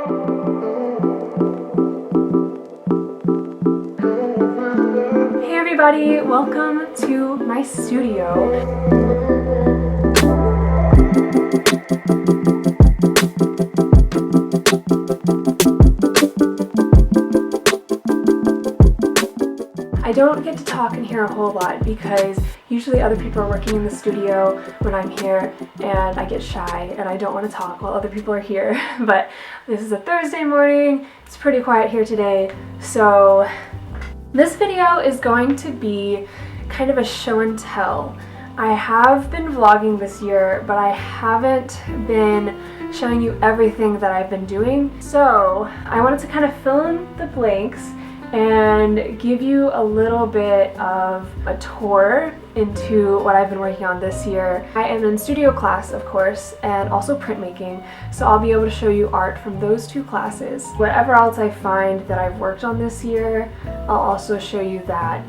Hey everybody, welcome to my studio. I don't get to talk in here a whole lot because usually other people are working in the studio when I'm here and I get shy and I don't want to talk while other people are here. But this is a Thursday morning, it's pretty quiet here today, so this video is going to be kind of a show and tell. I have been vlogging this year, but I haven't been showing you everything that I've been doing. So I wanted to kind of fill in the blanks and give you a little bit of a tour into what I've been working on this year. I am in studio class, of course, and also printmaking, so I'll be able to show you art from those two classes. Whatever else I find that I've worked on this year, I'll also show you that.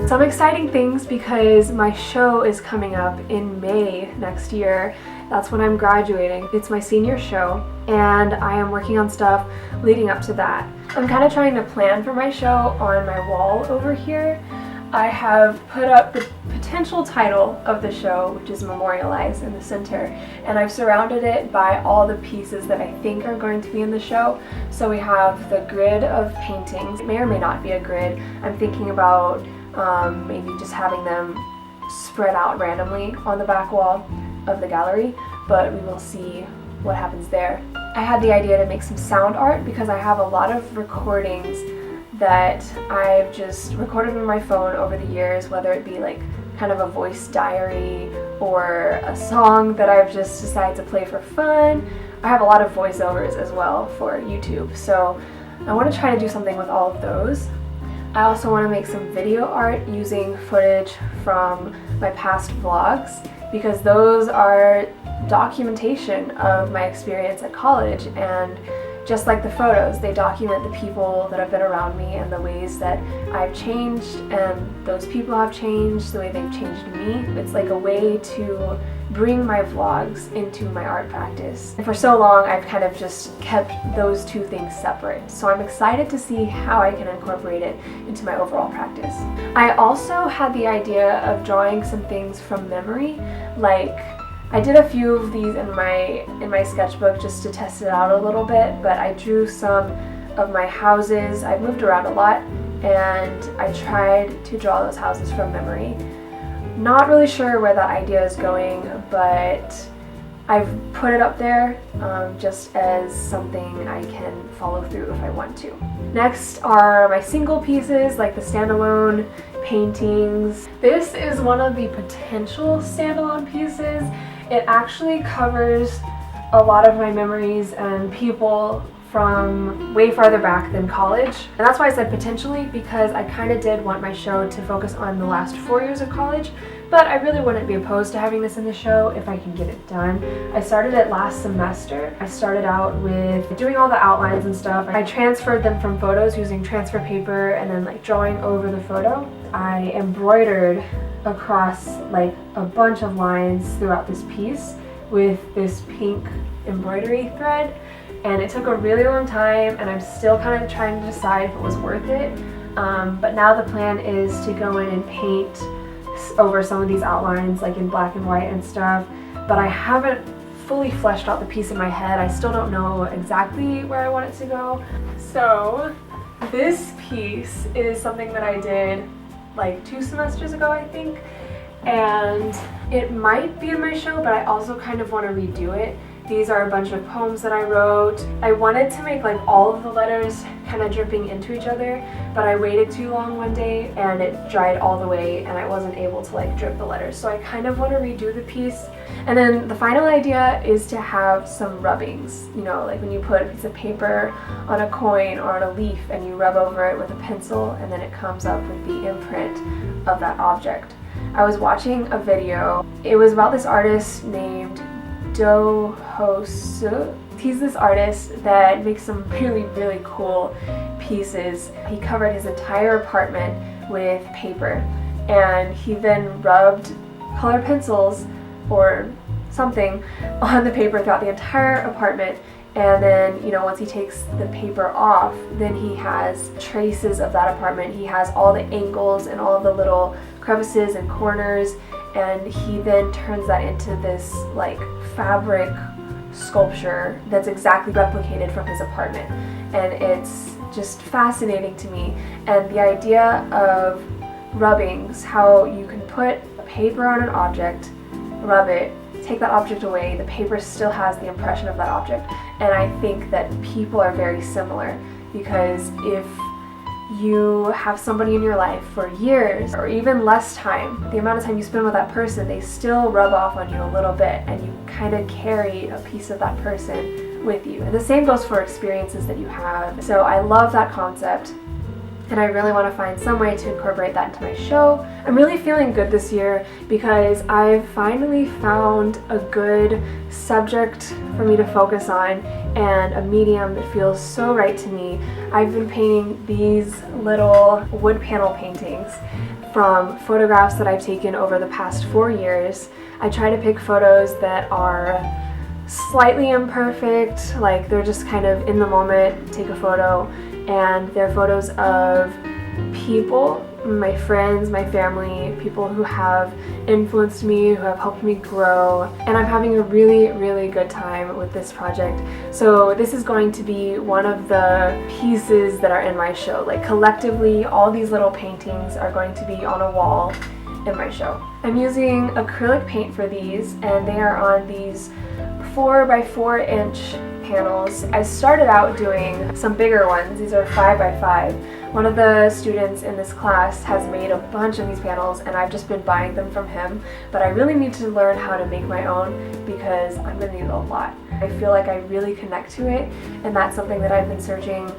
Some exciting things because my show is coming up in May next year. That's when I'm graduating. It's my senior show and I am working on stuff leading up to that. I'm kind of trying to plan for my show on my wall over here. I have put up the potential title of the show, which is Memorialized, in the center, and I've surrounded it by all the pieces that I think are going to be in the show. So we have the grid of paintings. It may or may not be a grid. I'm thinking about maybe just having them spread out randomly on the back wall of the gallery, but we will see what happens there. I had the idea to make some sound art because I have a lot of recordings that I've just recorded on my phone over the years, whether it be like kind of a voice diary or a song that I've just decided to play for fun. I have a lot of voiceovers as well for YouTube, so I want to try to do something with all of those. I also want to make some video art using footage from my past vlogs because those are documentation of my experience at college, and just like the photos, they document the people that have been around me and the ways that I've changed and those people have changed, the way they've changed me. It's like a way to bring my vlogs into my art practice. And for so long, I've kind of just kept those two things separate. So I'm excited to see how I can incorporate it into my overall practice. I also had the idea of drawing some things from memory, like I did a few of these in my sketchbook just to test it out a little bit, but I drew some of my houses. I've moved around a lot and I tried to draw those houses from memory. Not really sure where that idea is going, but I've put it up there just as something I can follow through if I want to. Next are my single pieces, like the standalone paintings. This is one of the potential standalone pieces. It actually covers a lot of my memories and people from way farther back than college. And that's why I said potentially, because I kind of did want my show to focus on the last 4 years of college, but I really wouldn't be opposed to having this in the show if I can get it done. I started it last semester. I started out with doing all the outlines and stuff. I transferred them from photos using transfer paper and then like drawing over the photo. I embroidered across like a bunch of lines throughout this piece with this pink embroidery thread, and it took a really long time and I'm still kind of trying to decide if it was worth it, but now the plan is to go in and paint over some of these outlines like in black and white and stuff, but I haven't fully fleshed out the piece in my head. I still don't know exactly where I want it to go. So this piece is something that I did like 2 semesters ago, I think, and it might be in my show, but I also kind of want to redo it. These are a bunch of poems that I wrote. I wanted to make like all of the letters kind of dripping into each other, but I waited too long one day and it dried all the way and I wasn't able to like drip the letters. So I kind of want to redo the piece. And then the final idea is to have some rubbings, you know, like when you put a piece of paper on a coin or on a leaf and you rub over it with a pencil and then it comes up with the imprint of that object. I was watching a video. It was about this artist named Do-Ho-Soo. He's this artist that makes some really, really cool pieces. He covered his entire apartment with paper and he then rubbed colored pencils or something on the paper throughout the entire apartment. And then, you know, once he takes the paper off, then he has traces of that apartment. He has all the angles and all of the little crevices and corners, and he then turns that into this like fabric sculpture that's exactly replicated from his apartment. And it's just fascinating to me. And the idea of rubbings, how you can put paper on an object, rub it, take that object away, the paper still has the impression of that object. And I think that people are very similar, because if you have somebody in your life for years or even less time, the amount of time you spend with that person, they still rub off on you a little bit, and you kind of carry a piece of that person with you. And the same goes for experiences that you have. So I love that concept, and I really want to find some way to incorporate that into my show. I'm really feeling good this year because I've finally found a good subject for me to focus on and a medium that feels so right to me. I've been painting these little wood panel paintings from photographs that I've taken over the past 4 years. I try to pick photos that are slightly imperfect, like they're just kind of in the moment, take a photo, and they're photos of people, my friends, my family, people who have influenced me, who have helped me grow, and I'm having a really, really good time with this project. So this is going to be one of the pieces that are in my show. Like collectively, all these little paintings are going to be on a wall in my show. I'm using acrylic paint for these, and they are on these 4 by 4 inch panels. I started out doing some bigger ones. These are 5 by 5. One of the students in this class has made a bunch of these panels, and I've just been buying them from him, but I really need to learn how to make my own because I'm gonna need a lot. I feel like I really connect to it, and that's something that I've been searching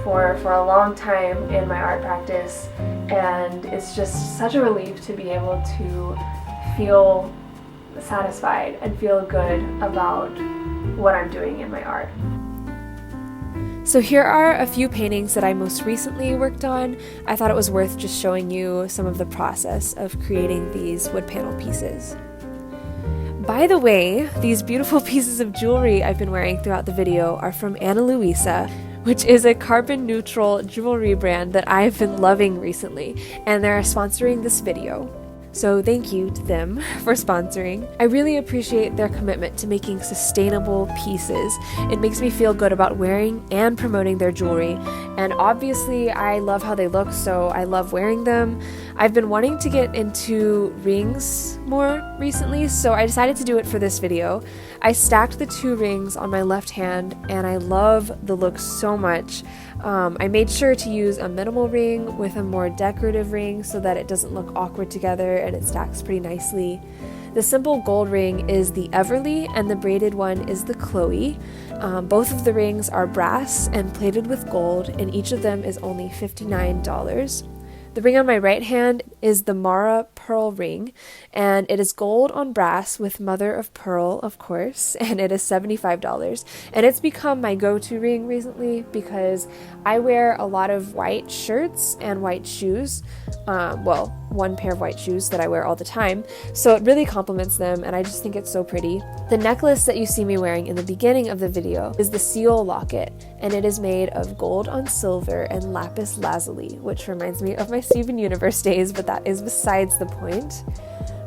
for a long time in my art practice, and it's just such a relief to be able to feel satisfied and feel good about what I'm doing in my art. So here are a few paintings that I most recently worked on. I thought it was worth just showing you some of the process of creating these wood panel pieces. By the way, these beautiful pieces of jewelry I've been wearing throughout the video are from Ana Luisa, which is a carbon neutral jewelry brand that I've been loving recently, and they're sponsoring this video. So thank you to them for sponsoring. I really appreciate their commitment to making sustainable pieces. It makes me feel good about wearing and promoting their jewelry. And obviously I love how they look, so I love wearing them. I've been wanting to get into rings more recently, so I decided to do it for this video. I stacked the 2 rings on my left hand, and I love the look so much. I made sure to use a minimal ring with a more decorative ring so that it doesn't look awkward together and it stacks pretty nicely. The simple gold ring is the Everly and the braided one is the Chloe. Both of the rings are brass and plated with gold, and each of them is only $59. The ring on my right hand is the Mara pearl ring, and it is gold on brass with mother of pearl, of course, and it is $75. And it's become my go-to ring recently because I wear a lot of white shirts and white shoes. Well, one pair of white shoes that I wear all the time, so it really complements them, and I just think it's so pretty. The necklace that you see me wearing in the beginning of the video is the seal locket, and it is made of gold on silver and lapis lazuli, which reminds me of my Steven Universe days, but that is besides the point.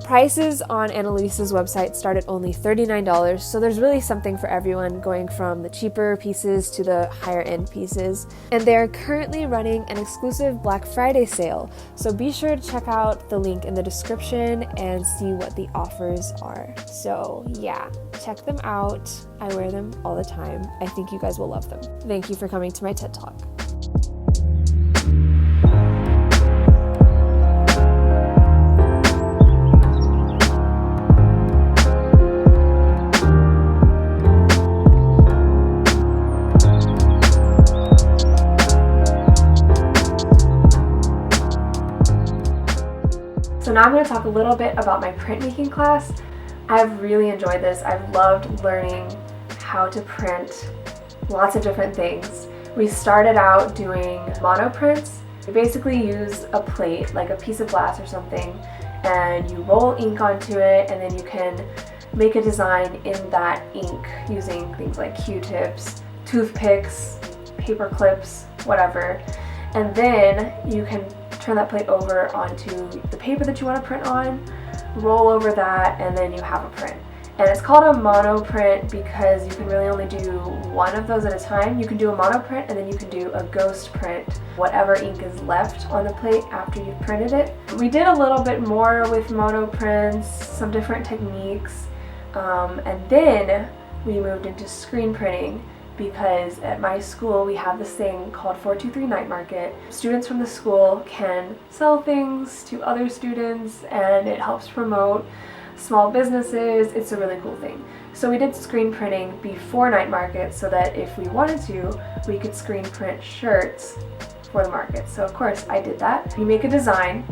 Prices on Ana Luisa's website start at only $39, so there's really something for everyone, going from the cheaper pieces to the higher end pieces. And they're currently running an exclusive Black Friday sale, so be sure to check out the link in the description and see what the offers are. So yeah, check them out. I wear them all the time. I think you guys will love them. Thank you for coming to my TED Talk. So now I'm going to talk a little bit about my printmaking class. I've really enjoyed this. I've loved learning how to print lots of different things. We started out doing monoprints. You basically use a plate, like a piece of glass or something, and you roll ink onto it, and then you can make a design in that ink using things like Q-tips, toothpicks, paper clips, whatever. And then you can turn that plate over onto the paper that you want to print on, roll over that, and then you have a print. And it's called a mono print because you can really only do one of those at a time. You can do a mono print and then you can do a ghost print, whatever ink is left on the plate after you've printed it. We did a little bit more with mono prints, some different techniques, and then we moved into screen printing because at my school we have this thing called 423 Night Market. Students from the school can sell things to other students and it helps promote small businesses. It's a really cool thing. So we did screen printing before night market so that if we wanted to, we could screen print shirts for the market. So of course I did that. You make a design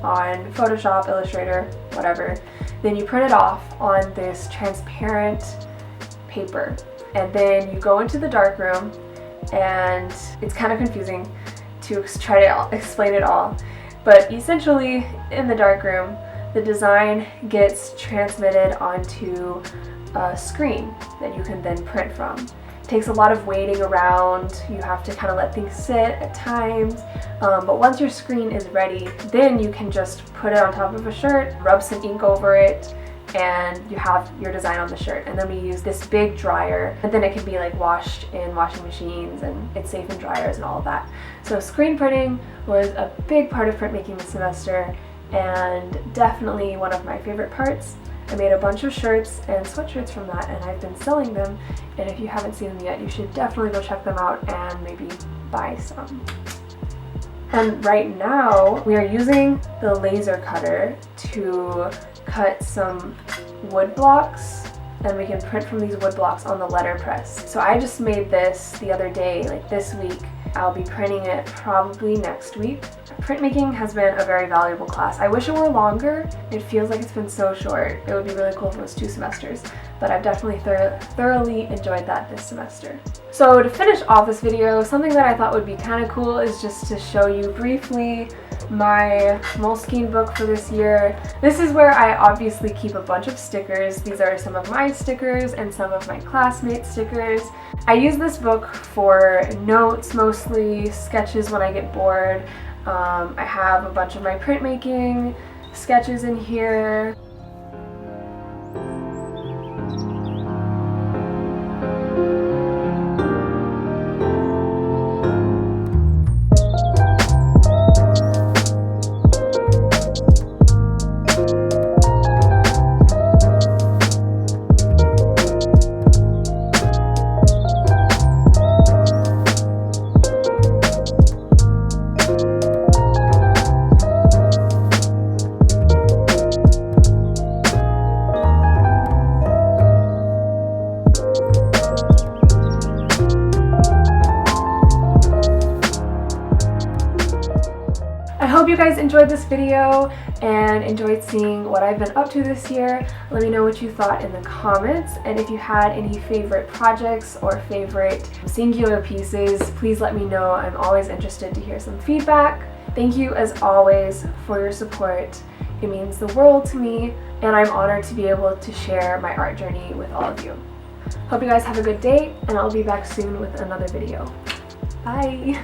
on Photoshop, Illustrator, whatever. Then you print it off on this transparent paper. And then you go into the dark room, and it's kind of confusing to try to explain it all. But essentially in the dark room, the design gets transmitted onto a screen that you can then print from. It takes a lot of waiting around. You have to kind of let things sit at times. But once your screen is ready, then you can just put it on top of a shirt, rub some ink over it, and you have your design on the shirt. And then we use this big dryer, and then it can be like washed in washing machines, and it's safe in dryers and all of that. So screen printing was a big part of printmaking this semester, and definitely one of my favorite parts. I made a bunch of shirts and sweatshirts from that, and I've been selling them, and if you haven't seen them yet, you should definitely go check them out and maybe buy some. And right now we are using the laser cutter to cut some wood blocks, and we can print from these wood blocks on the letterpress. So I just made this the other day, like this week. I'll be printing it probably next week. Printmaking has been a very valuable class. I wish it were longer. It feels like it's been so short. It would be really cool if it was 2 semesters, but I've definitely thoroughly enjoyed that this semester. So to finish off this video, something that I thought would be kind of cool is just to show you briefly my Moleskine book for this year. This is where I obviously keep a bunch of stickers. These are some of my stickers and some of my classmates' stickers. I use this book for notes mostly, sketches when I get bored. I have a bunch of my printmaking sketches in here. I hope you guys enjoyed this video and enjoyed seeing what I've been up to this year. Let me know what you thought in the comments, and if you had any favorite projects or favorite singular pieces, please let me know. I'm always interested to hear some feedback. Thank you as always for your support. It means the world to me, and I'm honored to be able to share my art journey with all of you. Hope you guys have a good day, and I'll be back soon with another video. Bye!